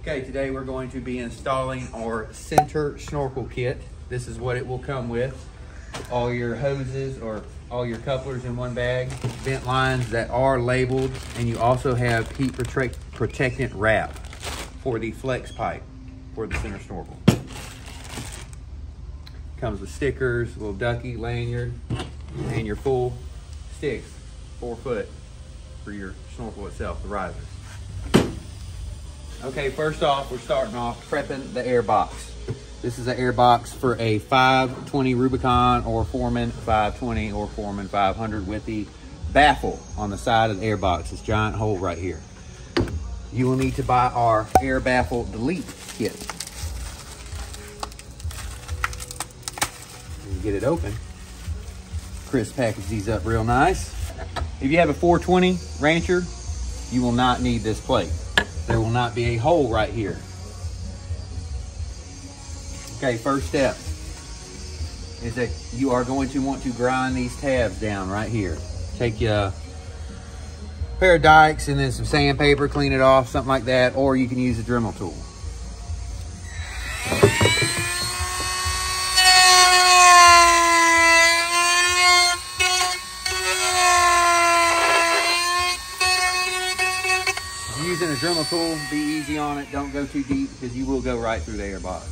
Okay, today we're going to be installing our Center Snorkel kit. This is what it will come with. All your hoses or all your couplers in one bag, vent lines that are labeled, and you also have heat protectant wrap for the flex pipe for the Center Snorkel. Comes with stickers, little ducky, lanyard, and your full sticks, 4 foot for your snorkel itself, the risers. Okay, first off, we're starting off prepping the airbox. This is an airbox for a 520 Rubicon or Foreman 520 or Foreman 500 with the baffle on the side of the airbox, this giant hole right here. You will need to buy our air baffle delete kit. You get it open. Chris packaged these up real nice. If you have a 420 Rancher, you will not need this plate. There will not be a hole right here. Okay, first step is that you are going to want to grind these tabs down right here. Take a pair of dikes and then some sandpaper, clean it off, something like that, or you can use a Dremel tool. Using a Dremel tool, be easy on it. Don't go too deep because you will go right through the airbox.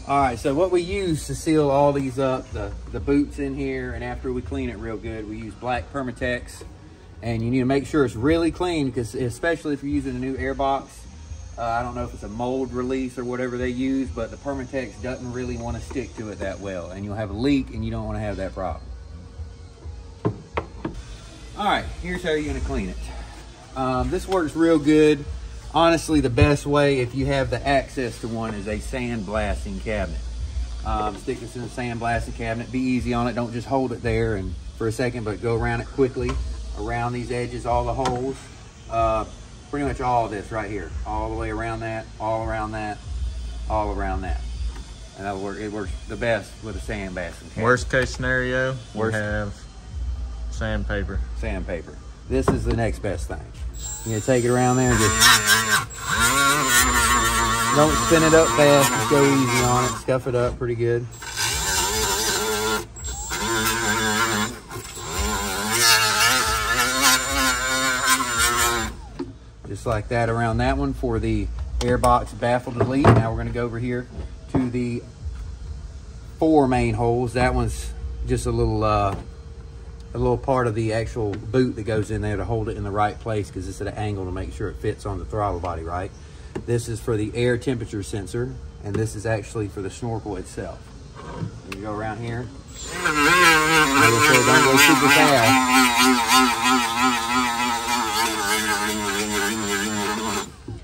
All right, so what we use to seal all these up, the boots in here, and after we clean it real good, we use black Permatex. And you need to make sure it's really clean, because especially if you're using a new airbox, I don't know if it's a mold release or whatever they use, but the Permatex doesn't really want to stick to it that well, and you'll have a leak, and you don't want to have that problem. All right, here's how you're gonna clean it. This works real good. Honestly, the best way, if you have the access to one, is a sandblasting cabinet. Stick this in a sandblasting cabinet. Be easy on it. Don't just hold it there and for a second, but go around it quickly, around these edges, all the holes. Pretty much all of this right here, all the way around that, all around that, all around that. And that'll work. It works the best with a sandblasting cabinet. Worst case scenario, we have sandpaper. Sandpaper. This is the next best thing. You're gonna take it around there and just don't spin it up fast. Just go easy on it. Scuff it up pretty good. Just like that around that one for the airbox baffle delete. Now we're gonna go over here to the 4 main holes. That one's just a little part of the actual boot that goes in there to hold it in the right place, because it's at an angle to make sure it fits on the throttle body right. This is for the air temperature sensor, and this is actually for the snorkel itself. And you go around here. Make sure don't go super fast.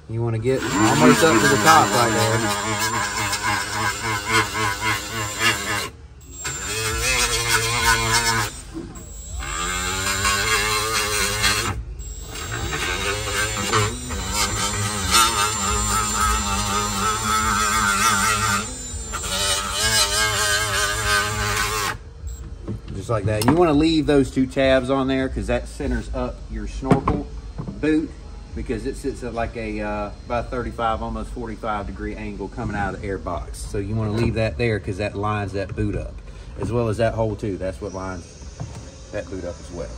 You want to get almost up to the top right there. Just like that. You want to leave those 2 tabs on there because that centers up your snorkel boot, because it sits at like a about 35, almost 45 degree angle coming out of the airbox. So you want to leave that there because that lines that boot up, as well as that hole too. That's what lines that boot up as well.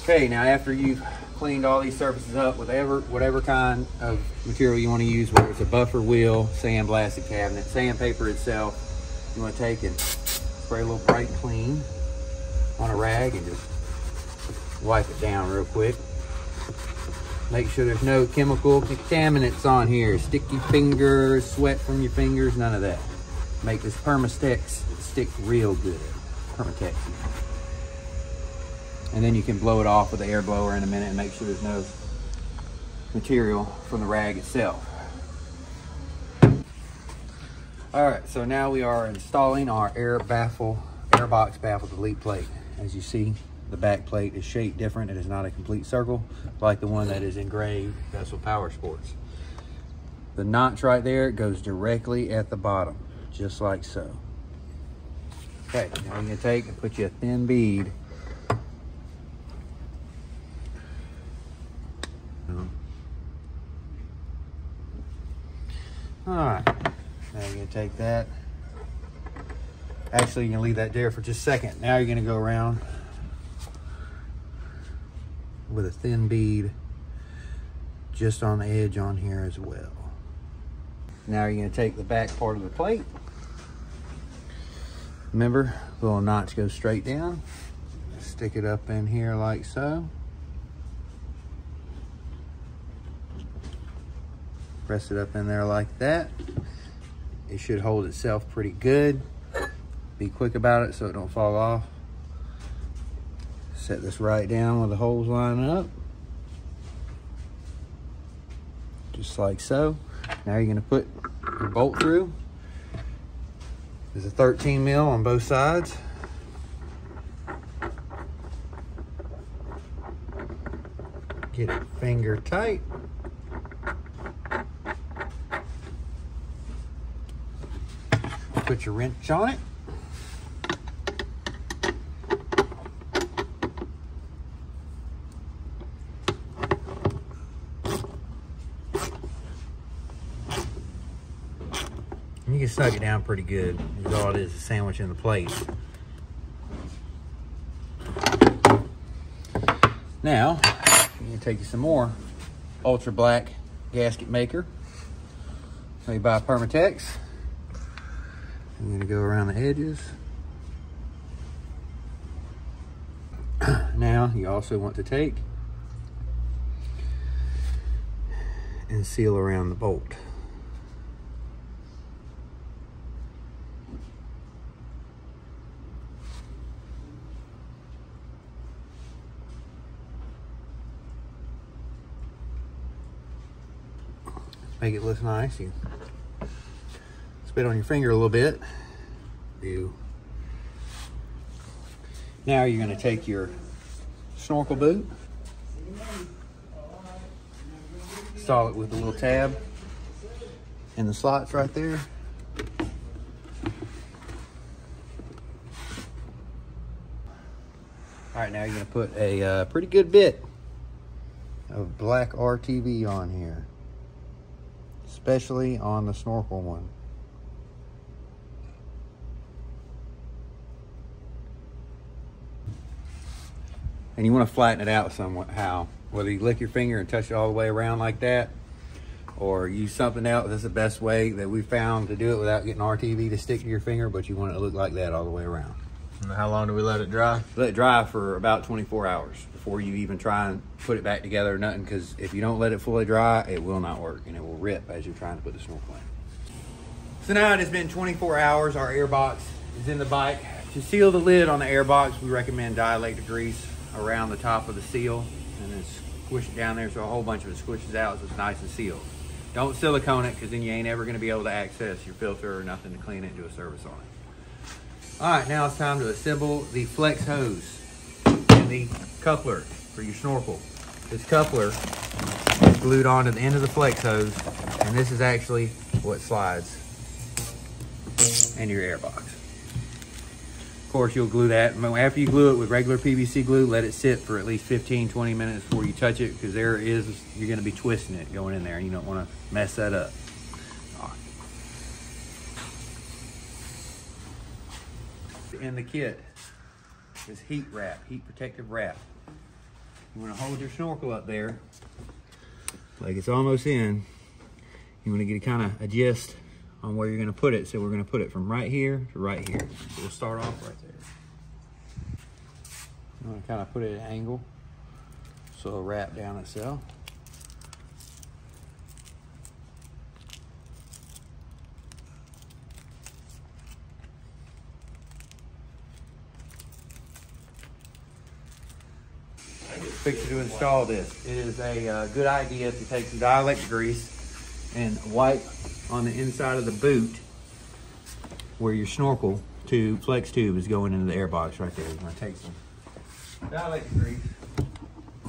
Okay, now after you've cleaned all these surfaces up with whatever kind of material you want to use, whether it's a buffer wheel, sandblasted cabinet, sandpaper itself, you want to take and spray a little bright clean on a rag and just wipe it down real quick. Make sure there's no chemical contaminants on here. Sticky fingers, sweat from your fingers, none of that. Make this Permatex stick real good. Permatex. And then you can blow it off with the air blower in a minute and make sure there's no material from the rag itself. All right, so now we are installing our airbox baffle delete plate. As you see, the back plate is shaped different. It is not a complete circle like the one that is engraved. That's what Power Sports. The notch right there goes directly at the bottom, just like so. Okay, now you're gonna take and put you a thin bead All right, now you're gonna take that. Actually, you can leave that there for just a second. Now you're gonna go around with a thin bead just on the edge on here as well. Now you're gonna take the back part of the plate. Remember, the little notch goes straight down. Stick it up in here like so. Press it up in there like that. It should hold itself pretty good. Be quick about it so it don't fall off. Set this right down where the holes line up. Just like so. Now you're gonna put your bolt through. There's a 13 mil on both sides. Get it finger tight. Put your wrench on it. You can snug it down pretty good. All it is a sandwich in the plate. Now, I'm gonna take you some more ultra black gasket maker made by Permatex. I'm gonna go around the edges. Now, you also want to take and seal around the bolt. Make it look nice. You spit on your finger a little bit. Now you're going to take your snorkel boot, install it with the little tab in the slots right there. All right, now you're going to put a pretty good bit of black RTV on here, especially on the snorkel one. And you want to flatten it out somehow, whether you lick your finger and touch it all the way around like that, or use something else. That's the best way that we found to do it without getting RTV to stick to your finger, but you want it to look like that all the way around. And how long do we let it dry? Let it dry for about 24 hours before you even try and put it back together or nothing, because if you don't let it fully dry, it will not work and it will rip as you're trying to put the snorkel in. So now it has been 24 hours. Our airbox is in the bike. To seal the lid on the airbox, we recommend dilated grease around the top of the seal and then squish it down there so a whole bunch of it squishes out so it's nice and sealed. Don't silicone it, because then you ain't ever going to be able to access your filter or nothing to clean it and do a service on it. All right, now it's time to assemble the flex hose and the coupler for your snorkel. This coupler is glued onto the end of the flex hose, and this is actually what slides into your airbox. Of course, you'll glue that. After you glue it with regular PVC glue, let it sit for at least 15-20 minutes before you touch it, because you're going to be twisting it going in there, and you don't want to mess that up. All right. In the kit is heat wrap, heat protective wrap. You want to hold your snorkel up there like it's almost in. You want to get it kind of adjust on where you're going to put it. So we're going to put it from right here to right here. So we'll start off right there. You want to kind of put it at an angle so it'll wrap down itself. Fixing to install this. It is a good idea to take some dielectric grease and wipe on the inside of the boot where your snorkel tube, flex tube, is going into the airbox right there. You're going to take some dielectric grease.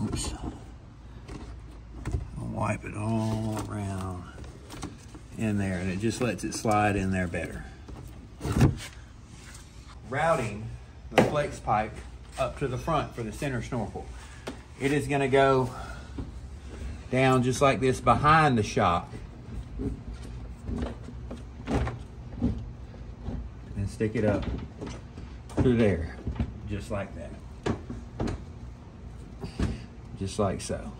Oops. I'll wipe it all around in there, and it just lets it slide in there better. Routing the flex pipe up to the front for the center snorkel. It is going to go down just like this behind the shock stick it up through there, just like that. Just like so.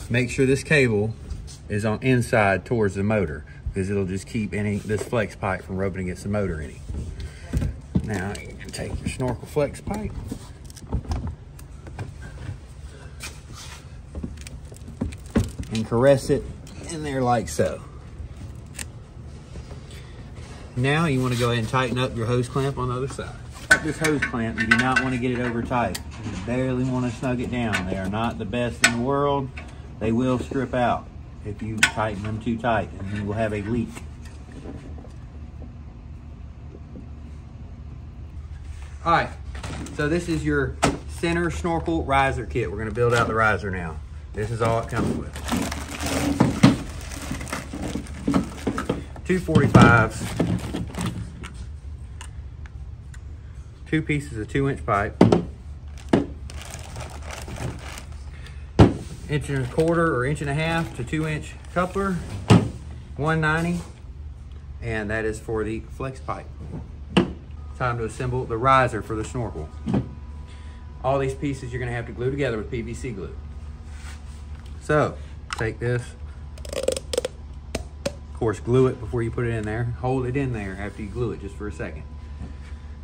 Make sure this cable is on inside towards the motor, because it'll just keep this flex pipe from rubbing against the motor any. Now you can take your Snorkel flex pipe, and caress it in there like so. Now you want to go ahead and tighten up your hose clamp on the other side. This hose clamp, you do not want to get it over tight. You barely want to snug it down. They are not the best in the world. They will strip out if you tighten them too tight, and you will have a leak. All right, so this is your Center Snorkel riser kit. We're going to build out the riser now. This is all it comes with. 2 45s, 2 pieces of 2-inch pipe, 1.25 or 1.5 to 2-inch coupler, 190, and that is for the flex pipe. Time to assemble the riser for the snorkel. All these pieces you're going to have to glue together with PVC glue. So take this, of course glue it before you put it in there. Hold it in there after you glue it just for a second.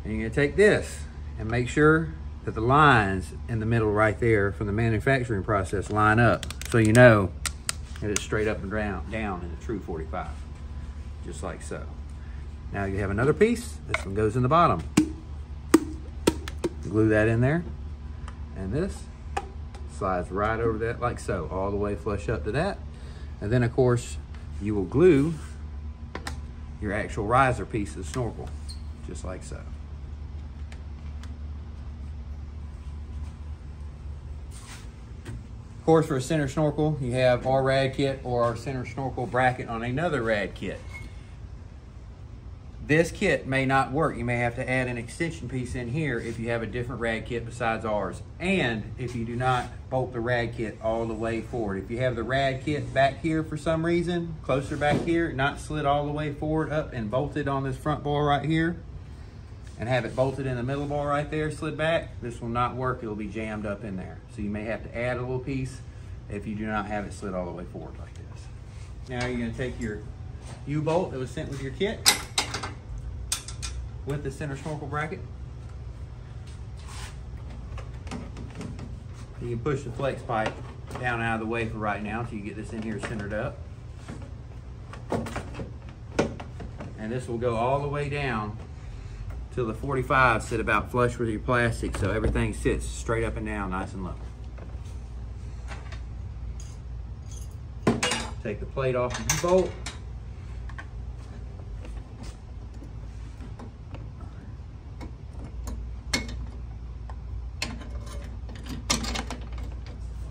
And you're going to take this and make sure that the lines in the middle right there from the manufacturing process line up, so you know that it's straight up and down in a true 45, just like so. Now you have another piece. This one goes in the bottom. Glue that in there, and this slides right over that like so, all the way flush up to that. And then of course you will glue your actual riser piece of the snorkel, just like so. Of course, for a Center Snorkel, you have our rad kit or our Center Snorkel bracket on another rad kit. This kit may not work. You may have to add an extension piece in here if you have a different rad kit besides ours, and if you do not bolt the rad kit all the way forward. If you have the rad kit back here for some reason, closer back here, not slid all the way forward up and bolted on this front bar right here, and have it bolted in the middle bar right there, slid back, this will not work. It will be jammed up in there. So you may have to add a little piece if you do not have it slid all the way forward like this. Now you're going to take your U-bolt that was sent with your kit with the Center Snorkel bracket. You can push the flex pipe down out of the way for right now until you get this in here centered up. And this will go all the way down till the 45 sit about flush with your plastic, so everything sits straight up and down, nice and low. Take the plate off of the bolt.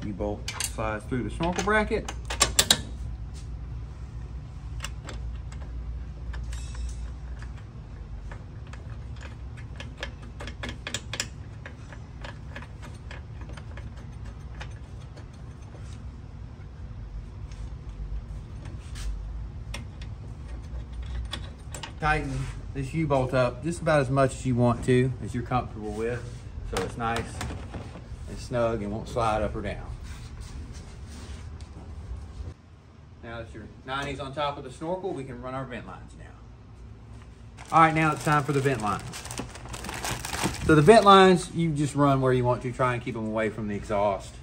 U-bolt slides through the snorkel bracket. Tighten this U-bolt up just about as much as you want to, as you're comfortable with, so it's nice and snug and won't slide up or down. Now that your 90's on top of the snorkel, we can run our vent lines now. All right, now it's time for the vent lines. So the vent lines, you just run where you want to. Try and keep them away from the exhaust.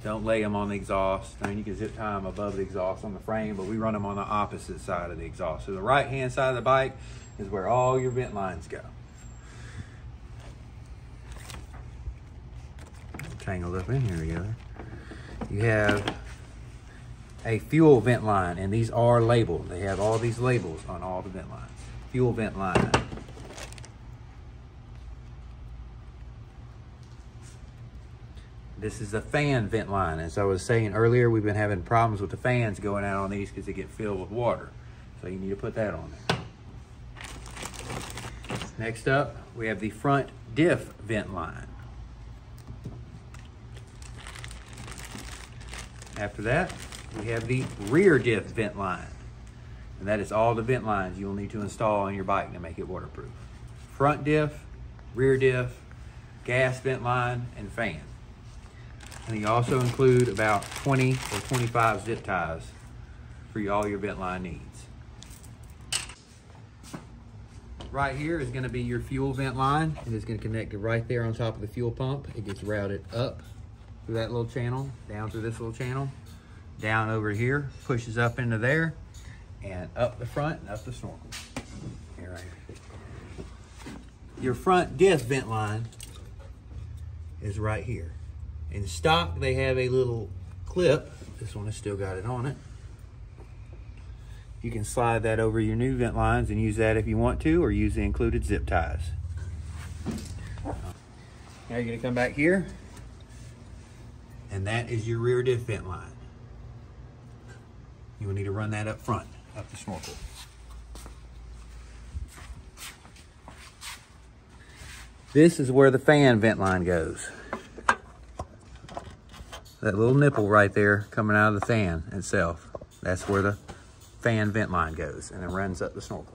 Don't lay them on the exhaust. I mean, you can zip tie them above the exhaust on the frame, but we run them on the opposite side of the exhaust. So the right-hand side of the bike is where all your vent lines go. Tangled up in here together. You have a fuel vent line, and these are labeled. They have all these labels on all the vent lines. Fuel vent line. This is a fan vent line. As I was saying earlier, we've been having problems with the fans going out on these because they get filled with water. So you need to put that on there. Next up, we have the front diff vent line. After that, we have the rear diff vent line. And that is all the vent lines you will need to install on your bike to make it waterproof. Front diff, rear diff, gas vent line, and fan. And you also include about 20 or 25 zip ties for all your vent line needs. Right here is going to be your fuel vent line. It is going to connect it right there on top of the fuel pump. It gets routed up through that little channel, down through this little channel, down over here, pushes up into there, and up the front and up the snorkel. Here, right here. Your front diff vent line is right here. In stock, they have a little clip. This one has still got it on it. You can slide that over your new vent lines and use that if you want to, or use the included zip ties. Now you're gonna come back here, and that is your rear diff vent line. You will need to run that up front, up the snorkel. This is where the fan vent line goes. That little nipple right there coming out of the fan itself, that's where the fan vent line goes, and it runs up the snorkel.